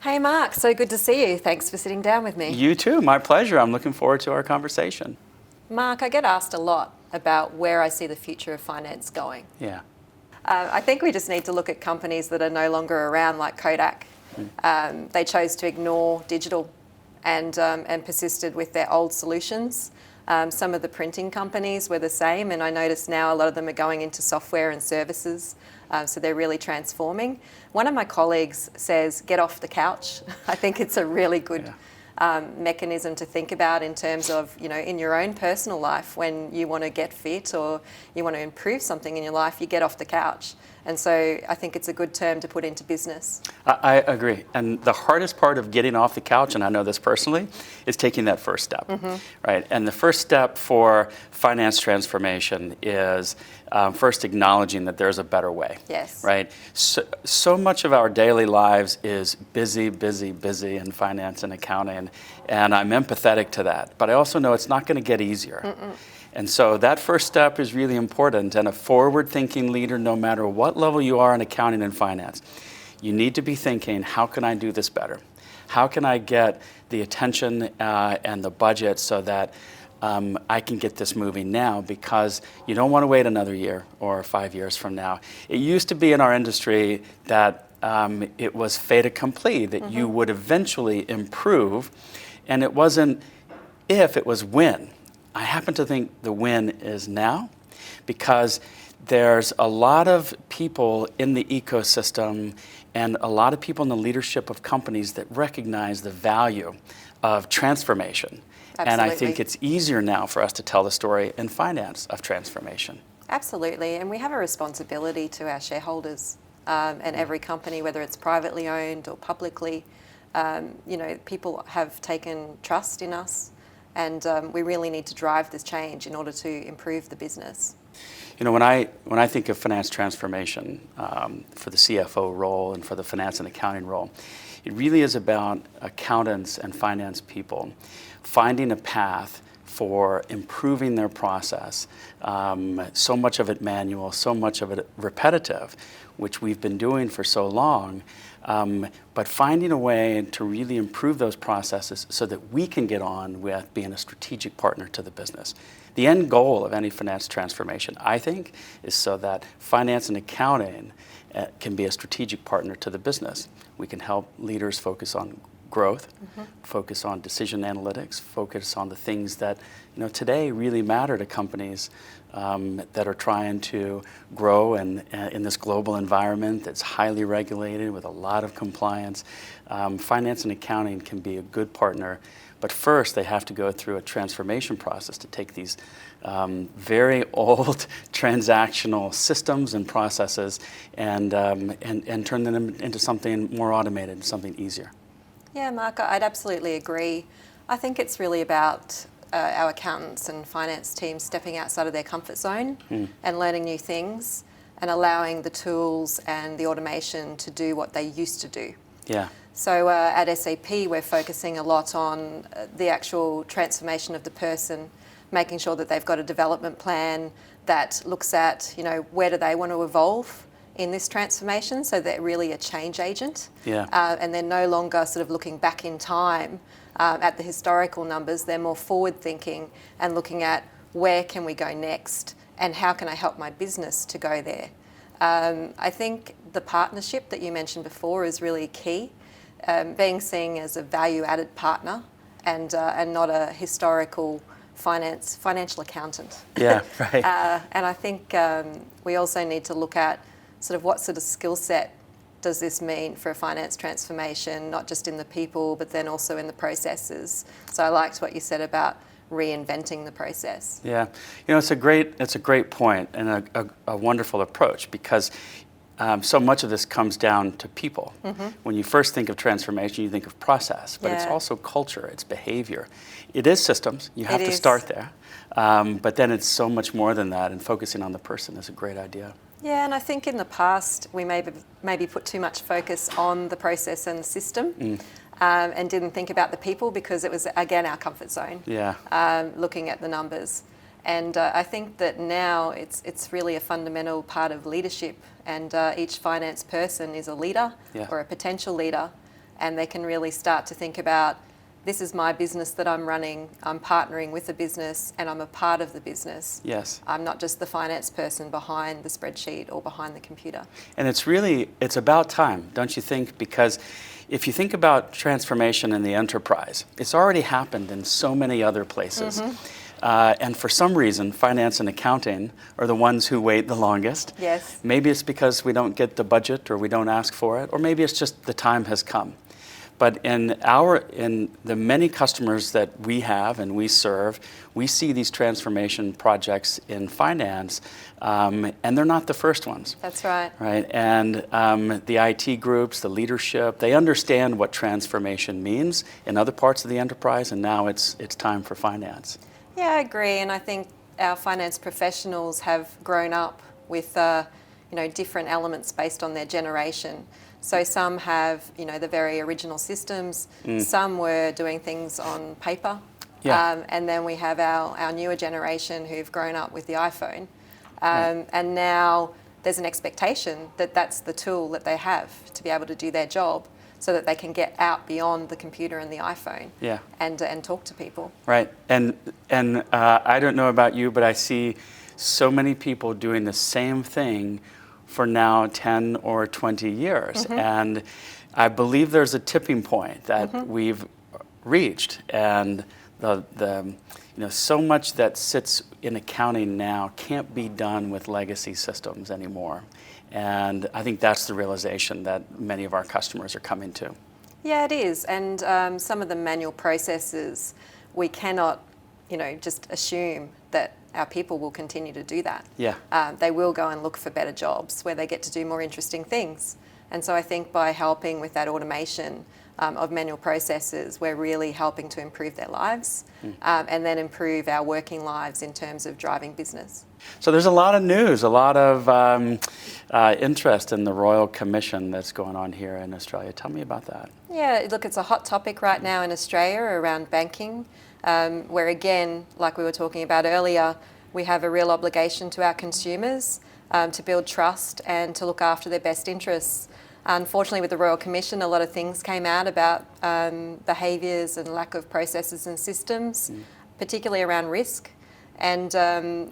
Hey Mark, so good to see you. Thanks for sitting down with me. You too, my pleasure. I'm looking forward to our conversation. Mark, I get asked a lot about where I see the future of finance going. Yeah. I think we just need to look at companies that are no longer around, like Kodak. They chose to ignore digital and persisted with their old solutions. Some of the printing companies were the same, and I notice now a lot of them are going into software and services, so they're really transforming. One of my colleagues says, get off the couch. I think it's a really good mechanism to think about in terms of, in your own personal life, when you want to get fit or you want to improve something in your life, you get off the couch. And so I think it's a good term to put into business. I agree. And the hardest part of getting off the couch, and I know this personally, is taking that first step, right? And the first step for finance transformation is first acknowledging that there's a better way. Yes. Right? So much of our daily lives is busy in finance and accounting, and I'm empathetic to that. But I also know it's not going to get easier. And so that first step is really important, and a forward-thinking leader, no matter what level you are in accounting and finance, you need to be thinking, how can I do this better? How can I get the attention and the budget so that I can get this moving now, because you don't want to wait another year or 5 years from now. It used to be in our industry that it was fait accompli, that you would eventually improve, and it wasn't if, it was when. I happen to think the win is now, because there's a lot of people in the ecosystem and a lot of people in the leadership of companies that recognize the value of transformation. Absolutely. And I think it's easier now for us to tell the story in finance of transformation. Absolutely, and we have a responsibility to our shareholders and every company, whether it's privately owned or publicly. People have taken trust in us, and we really need to drive this change in order to improve the business. When I think of finance transformation for the CFO role and for the finance and accounting role, it really is about accountants and finance people finding a path for improving their process. So much of it manual, so much of it repetitive, which we've been doing for so long, but finding a way to really improve those processes so that we can get on with being a strategic partner to the business. The end goal of any finance transformation, I think, is so that finance and accounting can be a strategic partner to the business. We can help leaders focus on growth, focus on decision analytics, focus on the things that today really matter to companies that are trying to grow in this global environment that's highly regulated with a lot of compliance. Finance and accounting can be a good partner, but first they have to go through a transformation process to take these very old transactional systems and processes and turn them into something more automated, something easier. Yeah, Mark, I'd absolutely agree. I think it's really about our accountants and finance teams stepping outside of their comfort zone and learning new things and allowing the tools and the automation to do what they used to do. Yeah. So at SAP, we're focusing a lot on the actual transformation of the person, making sure that they've got a development plan that looks at, where do they want to evolve in this transformation, so they're really a change agent. Yeah. And they're no longer sort of looking back in time at the historical numbers. They're more forward thinking and looking at where can we go next and how can I help my business to go there. I think the partnership that you mentioned before is really key, being seen as a value-added partner and not a historical financial accountant. Yeah, right. And I think we also need to look at sort of what sort of skill set does this mean for a finance transformation, not just in the people, but then also in the processes. So I liked what you said about reinventing the process. Yeah, it's a great point and a wonderful approach, because so much of this comes down to people. When you first think of transformation, you think of process, but it's also culture, it's behavior. It is systems, you have to start there, but then it's so much more than that, and focusing on the person is a great idea. Yeah, and I think in the past we maybe put too much focus on the process and the system and didn't think about the people, because it was, again, our comfort zone, looking at the numbers. And I think that now it's really a fundamental part of leadership, and each finance person is a leader or a potential leader, and they can really start to think about, this is my business that I'm running, I'm partnering with the business, and I'm a part of the business. Yes. I'm not just the finance person behind the spreadsheet or behind the computer. And it's about time, don't you think? Because if you think about transformation in the enterprise, it's already happened in so many other places. And for some reason, finance and accounting are the ones who wait the longest. Yes. Maybe it's because we don't get the budget or we don't ask for it, or maybe it's just the time has come. But in the many customers that we have and we serve, we see these transformation projects in finance, and they're not the first ones. That's right. Right, and the IT groups, the leadership, they understand what transformation means in other parts of the enterprise, and now it's time for finance. Yeah, I agree, and I think our finance professionals have grown up with different elements based on their generation. So some have, the very original systems. Some were doing things on paper. Yeah. And then we have our newer generation who've grown up with the iPhone. And now there's an expectation that that's the tool that they have to be able to do their job, so that they can get out beyond the computer and the iPhone. Yeah. And talk to people. Right. And I don't know about you, but I see so many people doing the same thing for now 10 or 20 years. And I believe there's a tipping point that we've reached, and so much that sits in accounting now can't be done with legacy systems anymore. And I think that's the realization that many of our customers are coming to. Yeah, it is. And some of the manual processes, we cannot, just assume that our people will continue to do that. Yeah. They will go and look for better jobs where they get to do more interesting things. And so I think by helping with that automation of manual processes, we're really helping to improve their lives and then improve our working lives in terms of driving business. So there's a lot of news, a lot of interest in the Royal Commission that's going on here in Australia. Tell me about that. Yeah, look, it's a hot topic right now in Australia around banking, where again, like we were talking about earlier, we have a real obligation to our consumers to build trust and to look after their best interests. Unfortunately, with the Royal Commission, a lot of things came out about behaviours and lack of processes and systems, particularly around risk. And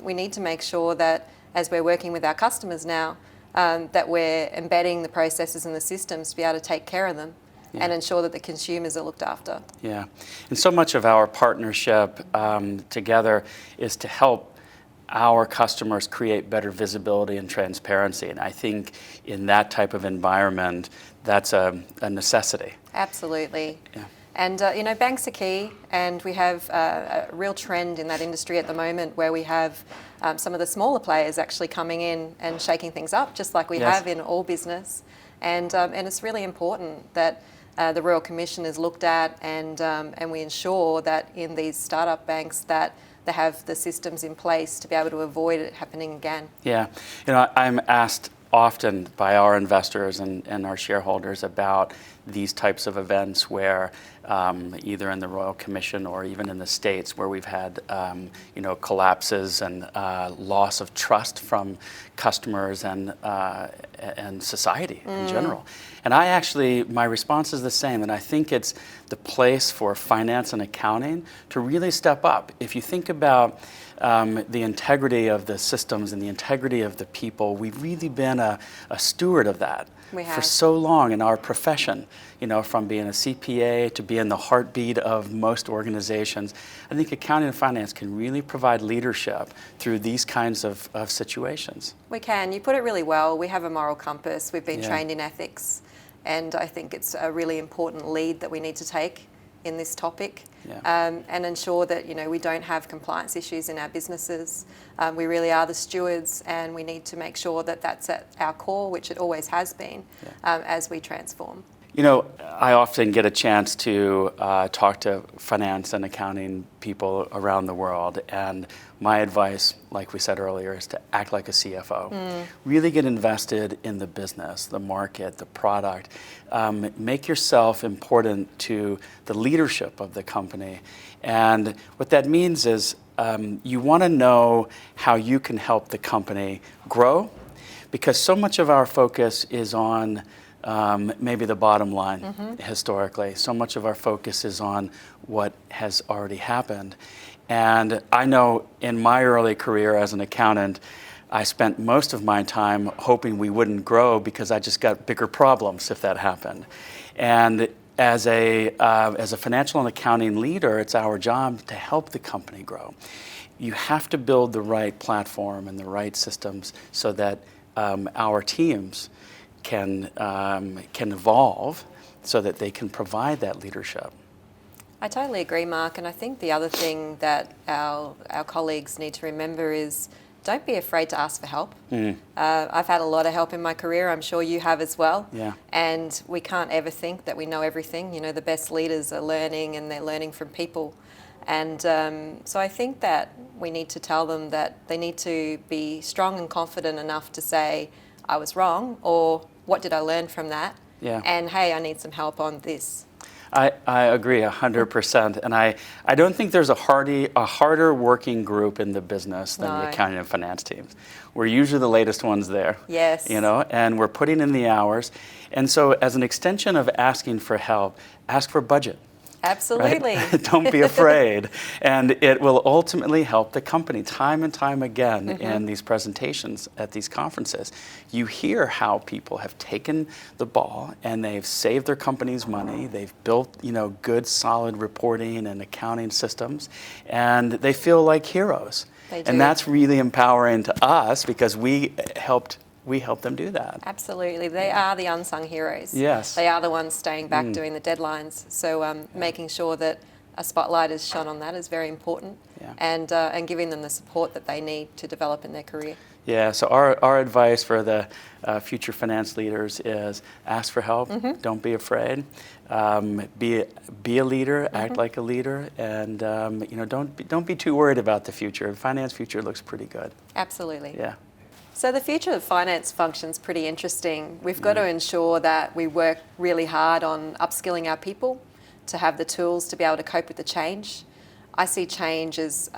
we need to make sure that as we're working with our customers now, that we're embedding the processes and the systems to be able to take care of them and ensure that the consumers are looked after. Yeah, and so much of our partnership together is to help our customers create better visibility and transparency. And I think in that type of environment, that's a necessity. Absolutely. Yeah. And, banks are key, and we have a real trend in that industry at the moment where we have some of the smaller players actually coming in and shaking things up, just like we have in all business. And it's really important that the Royal Commission is looked at, and we ensure that in these startup banks that they have the systems in place to be able to avoid it happening again. Yeah, I'm asked often by our investors and our shareholders about these types of events where either in the Royal Commission or even in the States where we've had collapses and loss of trust from customers and society in general. And my response is the same, and I think it's the place for finance and accounting to really step up. If you think about the integrity of the systems and the integrity of the people, we've really been a steward of that for so long in our profession, from being a CPA to being the heartbeat of most organizations. I think accounting and finance can really provide leadership through these kinds of situations. We can. You put it really well. We have a moral compass. We've been trained in ethics, and I think it's a really important lead that we need to take in this topic. And ensure that we don't have compliance issues in our businesses. We really are the stewards, and we need to make sure that that's at our core, which it always has been, as we transform. I often get a chance to talk to finance and accounting people around the world, and my advice, like we said earlier, is to act like a CFO. Really get invested in the business, the market, the product. Make yourself important to the leadership of the company. And what that means is you want to know how you can help the company grow, because so much of our focus is on maybe the bottom line historically. So much of our focus is on what has already happened. And I know in my early career as an accountant, I spent most of my time hoping we wouldn't grow because I just got bigger problems if that happened. And as a financial and accounting leader, it's our job to help the company grow. You have to build the right platform and the right systems so that our teams can evolve so that they can provide that leadership. I totally agree, Mark. And I think the other thing that our colleagues need to remember is don't be afraid to ask for help. I've had a lot of help in my career. I'm sure you have as well. Yeah. And we can't ever think that we know everything. You know, the best leaders are learning, and they're learning from people. And so I think that we need to tell them that they need to be strong and confident enough to say, I was wrong, or what did I learn from that? Yeah. And hey, I need some help on this. I agree 100%. And I don't think there's a harder working group in the business than the accounting and finance teams. We're usually the latest ones there. Yes. You know, and we're putting in the hours. And so as an extension of asking for help, ask for budget. Absolutely. Right? Don't be afraid. And it will ultimately help the company time and time again in these presentations at these conferences. You hear how people have taken the ball and they've saved their company's money. They've built, you know, good, solid reporting and accounting systems, and they feel like heroes. They do. And that's really empowering to us because we help them do that. Absolutely. They are the unsung heroes. Yes. They are the ones staying back doing the deadlines. So making sure that a spotlight is shone on that is very important, and giving them the support that they need to develop in their career. Yeah, so our advice for the future finance leaders is ask for help, don't be afraid, be a leader, act like a leader, and you know, don't be too worried about the future. The finance future looks pretty good. Absolutely. Yeah. So the future of finance function's pretty interesting. We've got to ensure that we work really hard on upskilling our people to have the tools to be able to cope with the change. I see change as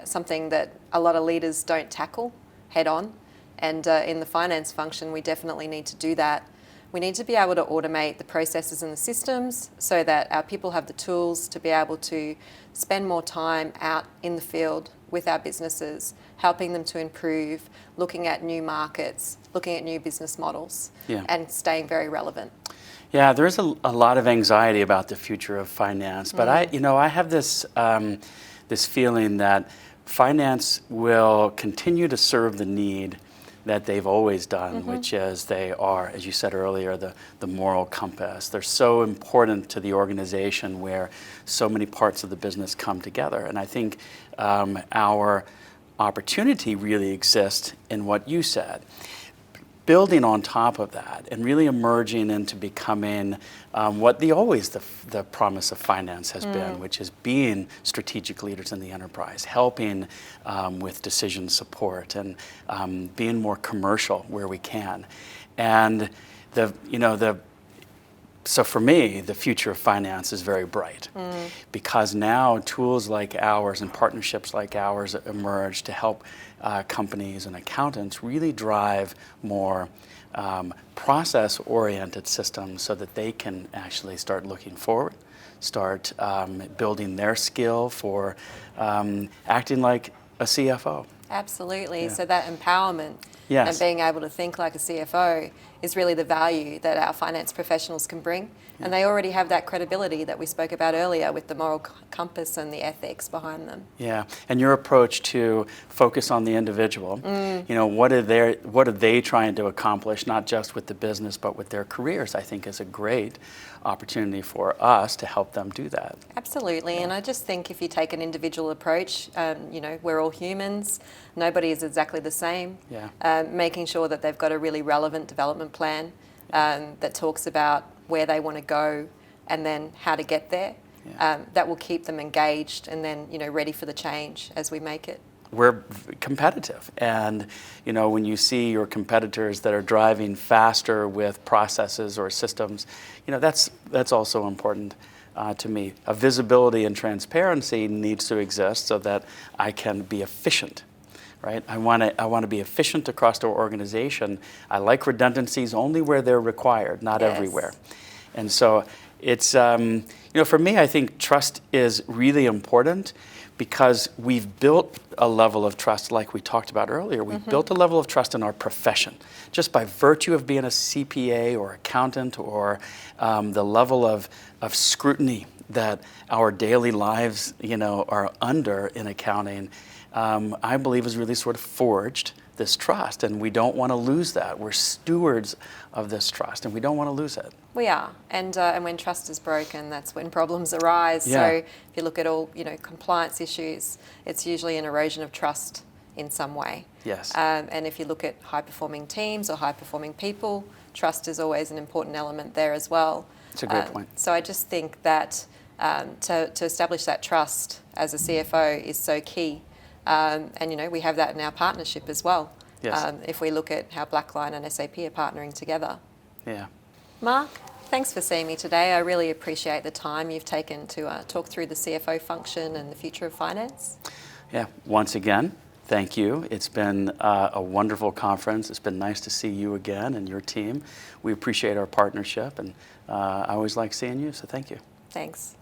something that a lot of leaders don't tackle head on, and in the finance function we definitely need to do that. We need to be able to automate the processes and the systems so that our people have the tools to be able to spend more time out in the field with our businesses, helping them to improve, looking at new markets, looking at new business models, and staying very relevant. Yeah, there is a lot of anxiety about the future of finance, but I have this this feeling that finance will continue to serve the need that they've always done, which is they are, as you said earlier, the moral compass. They're so important to the organization where so many parts of the business come together. And I think our opportunity really exists in what you said. Building on top of that and really emerging into becoming what the promise of finance has been, which is being strategic leaders in the enterprise, helping with decision support, and being more commercial where we can. And so for me, the future of finance is very bright because now tools like ours and partnerships like ours emerge to help companies and accountants really drive more process-oriented systems so that they can actually start looking forward, start building their skill for acting like a CFO. Absolutely. So that empowerment Yes. and being able to think like a CFO is really the value that our finance professionals can bring. And they already have that credibility that we spoke about earlier with the moral compass and the ethics behind them. Yeah, and your approach to focus on the individual, you know, what are they trying to accomplish, not just with the business, but with their careers, I think is a great opportunity for us to help them do that. Absolutely, and I just think if you take an individual approach, you know, we're all humans, nobody is exactly the same. Making sure that they've got a really relevant development plan that talks about where they want to go and then how to get there. That will keep them engaged and then, you know, ready for the change as we make it. We're competitive, and you know, when you see your competitors that are driving faster with processes or systems, you know, that's also important to me. A visibility and transparency needs to exist so that I can be efficient right? I want to be efficient across our organization. I like redundancies only where they're required, not Yes. everywhere. And so it's, for me, I think trust is really important because we've built a level of trust like we talked about earlier. We've built a level of trust in our profession just by virtue of being a CPA or accountant or the level of scrutiny that our daily lives, are under in accounting. I believe has really sort of forged this trust, and we don't want to lose that. We're stewards of this trust, and we don't want to lose it. We are, and when trust is broken, that's when problems arise. Yeah. So if you look at all compliance issues, it's usually an erosion of trust in some way. Yes. And if you look at high-performing teams or high-performing people, trust is always an important element there as well. It's a great point. So I just think that to establish that trust as a CFO is so key. And we have that in our partnership as well. Yes. If we look at how BlackLine and SAP are partnering together. Yeah. Mark, thanks for seeing me today. I really appreciate the time you've taken to talk through the CFO function and the future of finance. Yeah. Once again, thank you. It's been a wonderful conference. It's been nice to see you again and your team. We appreciate our partnership, and I always like seeing you, so thank you. Thanks.